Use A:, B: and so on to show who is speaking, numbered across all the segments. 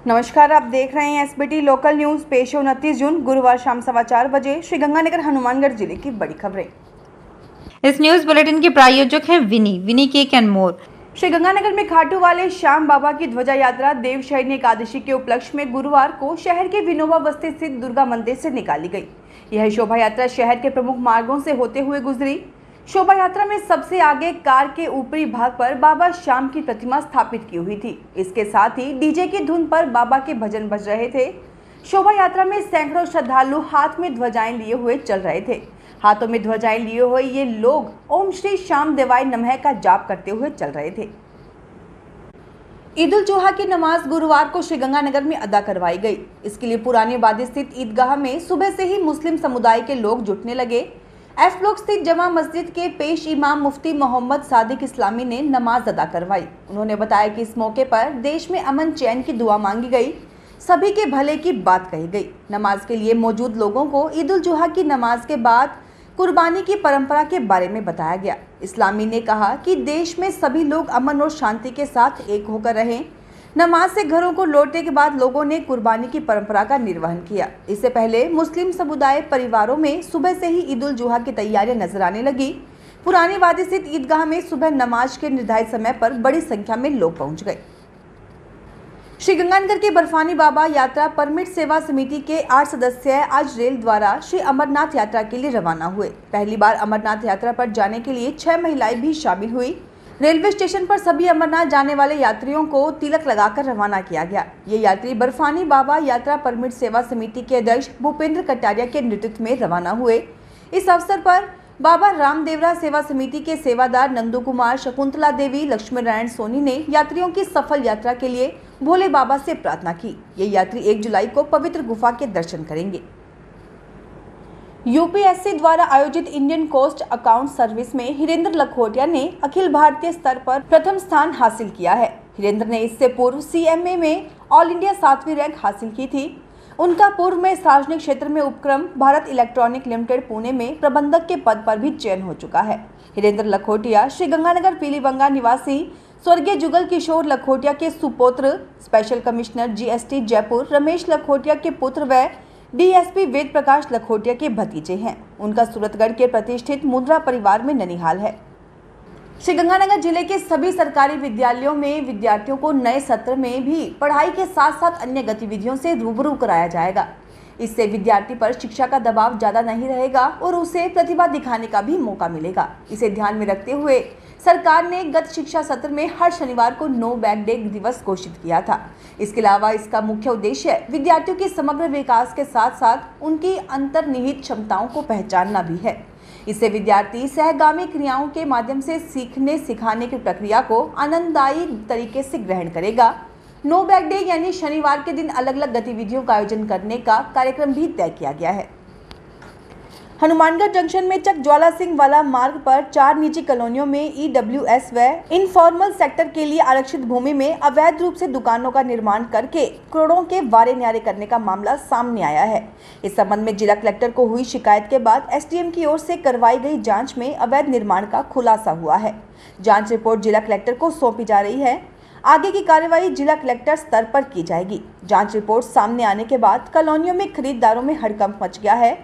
A: नमस्कार, आप देख रहे हैं एसबीटी लोकल न्यूज। पेश है 29 जून गुरुवार शाम 4:15 बजे श्रीगंगानगर हनुमानगढ़ जिले की बड़ी खबरें।
B: इस न्यूज बुलेटिन के प्रायोजक हैं विनी केक एंड मोर।
A: श्रीगंगानगर में खाटू वाले श्याम बाबा की ध्वजा यात्रा देवशयनी एकादशी के उपलक्ष्य में गुरुवार को शहर के विनोबा बस्ती स्थित दुर्गा मंदिर से निकाली गई। यह शोभा यात्रा शहर के प्रमुख मार्गों से होते हुए गुजरी। शोभा यात्रा में सबसे आगे कार के ऊपरी भाग पर बाबा श्याम की प्रतिमा स्थापित की हुई थी। इसके साथ ही डीजे की धुन पर बाबा के भजन बज रहे थे। शोभा यात्रा में सैकड़ों श्रद्धालु हाथ में ध्वजाएं लिए हुए चल रहे थे। हाथों में ध्वजाएं लिए हुए ये लोग ओम श्री श्याम देवाय नमः का जाप करते हुए चल रहे थे। ईद उल जुहा की नमाज गुरुवार को श्रीगंगानगर में अदा करवाई गई। इसके लिए पुरानी आबादी स्थित ईदगाह में सुबह से ही मुस्लिम समुदाय के लोग जुटने लगे। एफ ब्लॉक स्थित जमा मस्जिद के पेश इमाम मुफ्ती मोहम्मद सादिक इस्लामी ने नमाज अदा करवाई। उन्होंने बताया कि इस मौके पर देश में अमन चैन की दुआ मांगी गई, सभी के भले की बात कही गई। नमाज के लिए मौजूद लोगों को ईद उल जुहा की नमाज के बाद कुर्बानी की परंपरा के बारे में बताया गया। इस्लामी ने कहा कि देश में सभी लोग अमन और शांति के साथ एक होकर रहें। नमाज से घरों को लौटने के बाद लोगों ने कुर्बानी की परंपरा का निर्वहन किया। इससे पहले मुस्लिम समुदाय परिवारों में सुबह से ही ईद उल जुहा की तैयारियां नजर आने लगी। पुरानी वादी स्थित ईदगाह में सुबह नमाज के निर्धारित समय पर बड़ी संख्या में लोग पहुंच गए। श्रीगंगानगर के बर्फानी बाबा यात्रा परमिट सेवा समिति के 8 सदस्य आज रेल द्वारा श्री अमरनाथ यात्रा के लिए रवाना हुए। पहली बार अमरनाथ यात्रा पर जाने के लिए 6 महिलाएं भी शामिल हुई। रेलवे स्टेशन पर सभी अमरनाथ जाने वाले यात्रियों को तिलक लगाकर रवाना किया गया। ये यात्री बर्फानी बाबा यात्रा परमिट सेवा समिति के अध्यक्ष भूपेंद्र कटारिया के नेतृत्व में रवाना हुए। इस अवसर पर बाबा रामदेवरा सेवा समिति के सेवादार नंदू कुमार, शकुंतला देवी, लक्ष्मी नारायण सोनी ने यात्रियों की सफल यात्रा के लिए भोले बाबा से प्रार्थना की। ये यात्री 1 जुलाई को पवित्र गुफा के दर्शन करेंगे। यूपीएससी द्वारा आयोजित इंडियन कोस्ट अकाउंट सर्विस में हिरेंद्र लखोटिया ने अखिल भारतीय स्तर पर प्रथम स्थान हासिल किया है। हिरेंद्र ने इससे पूर्व सीएमए में ऑल इंडिया 7वीं रैंक हासिल की थी। उनका पूर्व में सार्वजनिक क्षेत्र में उपक्रम भारत इलेक्ट्रॉनिक लिमिटेड पुणे में प्रबंधक के पद पर भी चयन हो चुका है। हिरेंद्र लखोटिया श्रीगंगानगर पीलीबंगा निवासी स्वर्गीय जुगल किशोर लखोटिया के सुपुत्र, special commissioner GST Jaipur Ramesh Lakhotia के पुत्र व डीएसपी वेद प्रकाश लखोटिया के भतीजे हैं। उनका सूरतगढ़ के प्रतिष्ठित मुद्रा परिवार में ननिहाल है। श्रीगंगानगर जिले के सभी सरकारी विद्यालयों में विद्यार्थियों को नए सत्र में भी पढ़ाई के साथ साथ अन्य गतिविधियों से रूबरू कराया जाएगा। इससे विद्यार्थी पर शिक्षा का दबाव ज्यादा नहीं रहेगा और उसे प्रतिभा दिखाने का भी मौका मिलेगा। इसे ध्यान में रखते हुए सरकार ने गत शिक्षा सत्र में हर शनिवार को नो बैग डे दिवस घोषित किया था। इसके अलावा इसका मुख्य उद्देश्य विद्यार्थियों के समग्र विकास के साथ साथ उनकी अंतर्निहित क्षमताओं को पहचानना भी है। इससे विद्यार्थी सहगामी क्रियाओं के माध्यम से सीखने सिखाने की प्रक्रिया को आनंददायी तरीके से ग्रहण करेगा। नो बैग डे यानी शनिवार के दिन अलग अलग गतिविधियों का आयोजन करने का कार्यक्रम भी तय किया गया है। हनुमानगढ़ जंक्शन में चक ज्वाला सिंह वाला मार्ग पर 4 निजी कॉलोनियों में ईडब्ल्यूएस व इनफॉर्मल सेक्टर के लिए आरक्षित भूमि में अवैध रूप से दुकानों का निर्माण करके करोड़ों के वारे न्यारे करने का मामला सामने आया है। इस संबंध में जिला कलेक्टर को हुई शिकायत के बाद एसडीएम की ओर से करवाई गई जांच में अवैध निर्माण का खुलासा हुआ है। जांच रिपोर्ट जिला कलेक्टर को सौंपी जा रही है। आगे की कार्यवाही जिला कलेक्टर स्तर पर की जाएगी। जांच रिपोर्ट सामने आने के बाद कॉलोनियों में खरीदारों में हड़कंप मच गया है।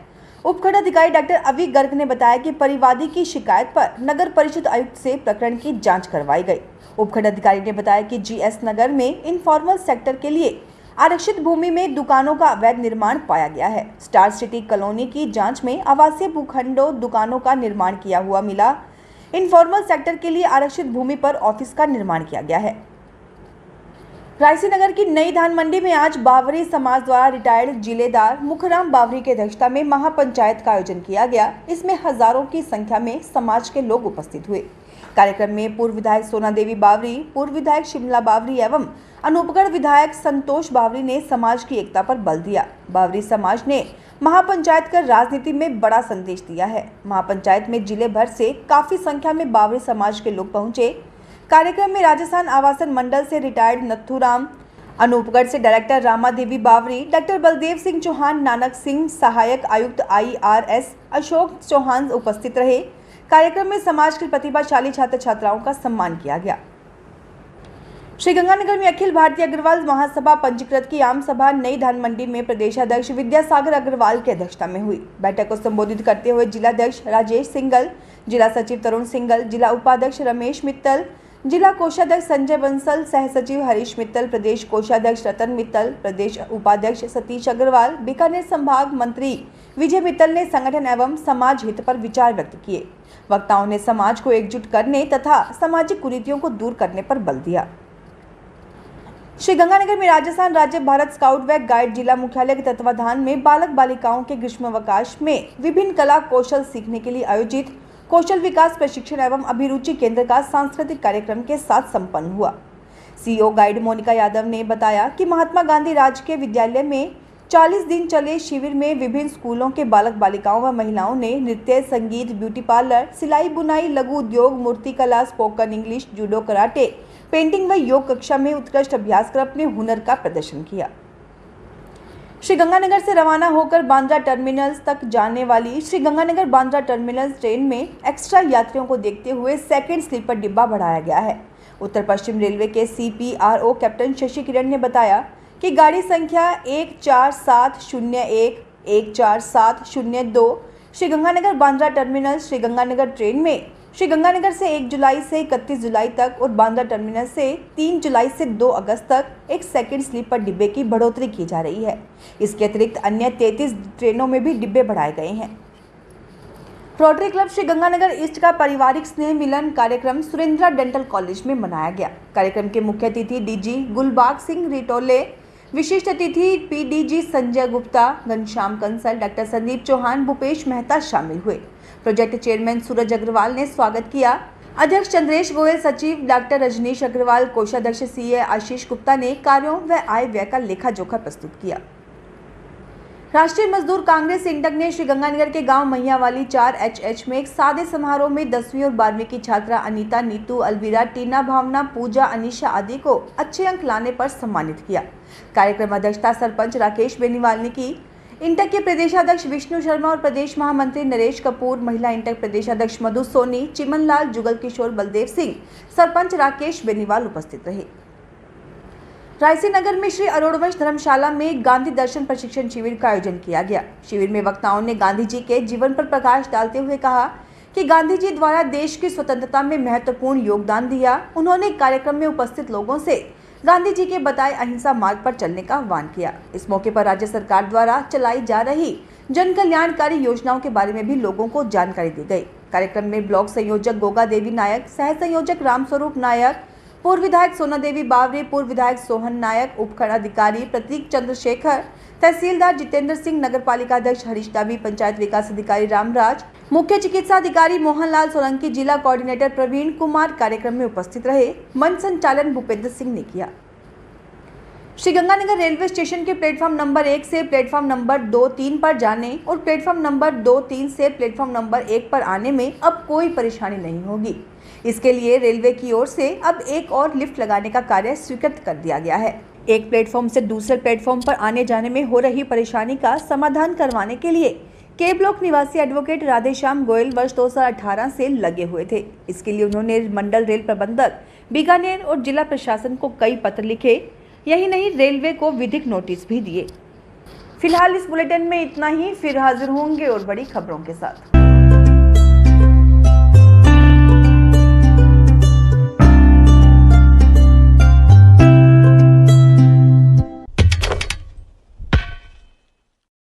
A: उपखंडाधिकारी डॉक्टर अवी गर्ग ने बताया कि परिवादी की शिकायत पर नगर परिषद आयुक्त से प्रकरण की जांच करवाई गई। उपखंडाधिकारी ने बताया कि जीएस नगर में इनफॉर्मल सेक्टर के लिए आरक्षित भूमि में दुकानों का अवैध निर्माण पाया गया है। स्टार सिटी कॉलोनी की जांच में आवासीय भूखंडों दुकानों का निर्माण किया हुआ मिला। इनफॉर्मल सेक्टर के लिए आरक्षित भूमि पर ऑफिस का निर्माण किया गया है। रायसी नगर की नई धान मंडी में आज बावरी समाज द्वारा रिटायर्ड जिलेदार मुखराम बावरी की अध्यक्षता में महापंचायत का आयोजन किया गया। इसमें हजारों की संख्या में समाज के लोग उपस्थित हुए। कार्यक्रम में पूर्व विधायक सोना देवी बावरी, पूर्व विधायक शिमला बावरी एवं अनूपगढ़ विधायक संतोष बावरी ने समाज की एकता पर बल दिया। बावरी समाज ने महापंचायत कर राजनीति में बड़ा संदेश दिया है। महापंचायत में जिले भर से काफी संख्या में बावरी समाज के लोग पहुंचे। कार्यक्रम में राजस्थान आवासन मंडल से रिटायर्ड नथुराम, अनूपगढ़ से डायरेक्टर रामा देवी बावरी, डॉक्टर बलदेव सिंह चौहान, नानक सिंह, सहायक आयुक्त IRS अशोक चौहान उपस्थित रहे। कार्यक्रम में समाज के प्रतिभाशाली छात्र छात्राओं का सम्मान किया गया। श्रीगंगानगर में अखिल भारतीय अग्रवाल महासभा पंजीकृत की आम सभा नई धान मंडी में प्रदेशाध्यक्ष विद्यासागर अग्रवाल की अध्यक्षता में हुई। बैठक को संबोधित करते हुए जिलाध्यक्ष राजेश सिंगल, जिला सचिव तरुण सिंगल, जिला उपाध्यक्ष रमेश मित्तल, जिला कोषाध्यक्ष संजय बंसल, सह सचिव हरीश मित्तल, प्रदेश कोषाध्यक्ष रतन मित्तल, प्रदेश उपाध्यक्ष सतीश अग्रवाल, बीकानेर संभाग मंत्री विजय मित्तल ने संगठन एवं समाज हित पर विचार व्यक्त किए। वक्ताओं ने समाज को एकजुट करने तथा सामाजिक कुरीतियों को दूर करने पर बल दिया। श्रीगंगानगर में राजस्थान राज्य भारत स्काउट व गाइड जिला मुख्यालय के तत्वाधान में बालक बालिकाओं के ग्रीष्मावकाश में विभिन्न कला कौशल सीखने के लिए आयोजित कौशल विकास प्रशिक्षण एवं अभिरुचि केंद्र का सांस्कृतिक कार्यक्रम के साथ संपन्न हुआ। सीईओ गाइड मोनिका यादव ने बताया कि महात्मा गांधी राजकीय विद्यालय में 40 दिन चले शिविर में विभिन्न स्कूलों के बालक बालिकाओं व महिलाओं ने नृत्य, संगीत, ब्यूटी पार्लर, सिलाई बुनाई, लघु उद्योग, मूर्ति कला, spoken English, judo, karate, painting व योग कक्षा में उत्कृष्ट अभ्यास कर अपने हुनर का प्रदर्शन किया। श्रीगंगानगर से रवाना होकर बांद्रा टर्मिनल्स तक जाने वाली श्रीगंगानगर बांद्रा टर्मिनल्स ट्रेन में एक्स्ट्रा यात्रियों को देखते हुए सेकंड स्लीपर डिब्बा बढ़ाया गया है। उत्तर पश्चिम रेलवे के CPRO कैप्टन शशि किरण ने बताया कि गाड़ी संख्या 14701, 14702 श्रीगंगानगर बांद्रा टर्मिनल्स श्रीगंगानगर ट्रेन में श्रीगंगानगर से 1 जुलाई से 31 जुलाई तक और बांद्रा टर्मिनल से 3 जुलाई से 2 अगस्त तक एक सेकंड स्लीपर डिब्बे की बढ़ोतरी की जा रही है। इसके अतिरिक्त अन्य 33 ट्रेनों में भी डिब्बे बढ़ाए गए हैं। रोटरी क्लब श्रीगंगानगर ईस्ट का पारिवारिक स्नेह मिलन कार्यक्रम सुरेंद्रा डेंटल कॉलेज में मनाया गया। कार्यक्रम के मुख्य अतिथि DG गुलबाग सिंह रिटोले, विशिष्ट अतिथि PDG संजय गुप्ता, घनश्याम कंसल, डॉक्टर संदीप चौहान, भूपेश मेहता शामिल हुए। प्रोजेक्ट चेयरमैन सूरज अग्रवाल ने स्वागत किया। अध्यक्ष चंद्रेश गोयल, सचिव डॉक्टर रजनीश अग्रवाल, कोषाध्यक्ष CA आशीष गुप्ता ने कार्यों व आय व्यय का लेखा जोखा प्रस्तुत किया। राष्ट्रीय मजदूर कांग्रेस इंटक ने श्रीगंगानगर के गांव मैयावाली 4HH में एक सादे समारोह में 10वीं और 12वीं की छात्रा अनीता, नीतू, अलवीरा, टीना, भावना, पूजा, अनीशा आदि को अच्छे अंक लाने पर सम्मानित किया। कार्यक्रम अध्यक्षता सरपंच राकेश बेनीवाल ने की। इंटक के प्रदेशाध्यक्ष विष्णु शर्मा और प्रदेश महामंत्री नरेश कपूर, महिला इंटक प्रदेशाध्यक्ष मधु सोनी, चिमनलाल, जुगल किशोर, बलदेव सिंह, सरपंच राकेश बेनीवाल उपस्थित रहे। रायसीनगर में श्री अरोड़वंश धर्मशाला में गांधी दर्शन प्रशिक्षण शिविर का आयोजन किया गया। शिविर में वक्ताओं ने गांधी जी के जीवन पर प्रकाश डालते हुए कहा कि गांधी जी द्वारा देश की स्वतंत्रता में महत्वपूर्ण योगदान दिया। उन्होंने कार्यक्रम में उपस्थित लोगों से गांधी जी के बताए अहिंसा मार्ग पर चलने का आह्वान किया। इस मौके पर राज्य सरकार द्वारा चलाई जा रही जन कल्याणकारी योजनाओं के बारे में भी लोगों को जानकारी दी गई। कार्यक्रम में ब्लॉक संयोजक गोगा देवी नायक, सह संयोजक रामस्वरूप नायक, पूर्व विधायक सोना देवी बावरे, पूर्व विधायक सोहन नायक, उपखंडाधिकारी प्रतीक चंद्रशेखर, तहसीलदार जितेंद्र सिंह, नगरपालिका अध्यक्ष हरीश दावी, पंचायत विकास अधिकारी रामराज, मुख्य चिकित्सा अधिकारी मोहनलाल सोलंकी, जिला कोऑर्डिनेटर प्रवीण कुमार कार्यक्रम में उपस्थित रहे। मंच संचालन भूपेंद्र सिंह ने किया। श्रीगंगानगर रेलवे स्टेशन के प्लेटफॉर्म नंबर 1 से प्लेटफॉर्म नंबर 2-3 पर जाने और प्लेटफॉर्म नंबर 2-3 से प्लेटफॉर्म नंबर 1 पर आने में अब कोई परेशानी नहीं होगी। इसके लिए रेलवे की ओर से अब एक और लिफ्ट लगाने का कार्य स्वीकृत कर दिया गया है। एक प्लेटफॉर्म से दूसरे प्लेटफॉर्म पर आने जाने में हो रही परेशानी का समाधान करवाने के लिए के ब्लॉक निवासी एडवोकेट राधेश्याम गोयल वर्ष 2018 से लगे हुए थे। इसके लिए उन्होंने मंडल रेल प्रबंधक बीकानेर और जिला प्रशासन को कई पत्र लिखे। यही नहीं, रेलवे को विधिक नोटिस भी दिए। फिलहाल इस बुलेटिन में इतना ही। फिर हाजिर होंगे और बड़ी खबरों के साथ।